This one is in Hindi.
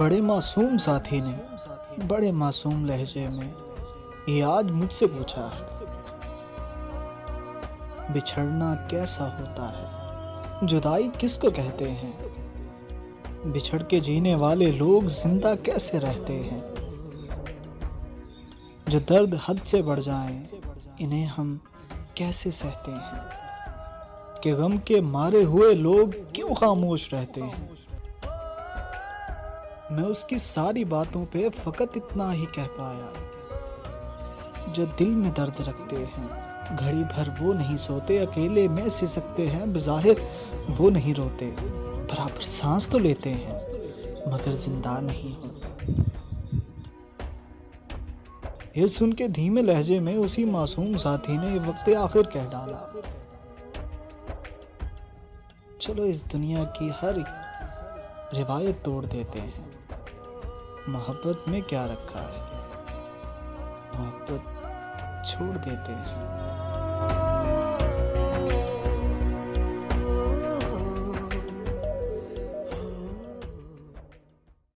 बड़े मासूम साथी ने बड़े मासूम लहजे में ये आज मुझसे पूछा है, बिछड़ना कैसा होता है, जुदाई किसको कहते हैं, बिछड़ के जीने वाले लोग जिंदा कैसे रहते हैं। जो दर्द हद से बढ़ जाएं, इन्हें हम कैसे सहते हैं, कि गम के मारे हुए लोग क्यों खामोश रहते हैं। मैं उसकी सारी बातों पे फकत इतना ही कह पाया, जो दिल में दर्द रखते हैं घड़ी भर वो नहीं सोते, अकेले में सिसकते हैं बज़ाहिर वो नहीं रोते, बराबर सांस तो लेते हैं मगर जिंदा नहीं होते। ये सुन के धीमे लहजे में उसी मासूम साथी ने वक्त आखिर कह डाला, चलो इस दुनिया की हर रिवायत तोड़ देते हैं, मोहब्बत में क्या रखा है, मोहब्बत छोड़ देते हैं।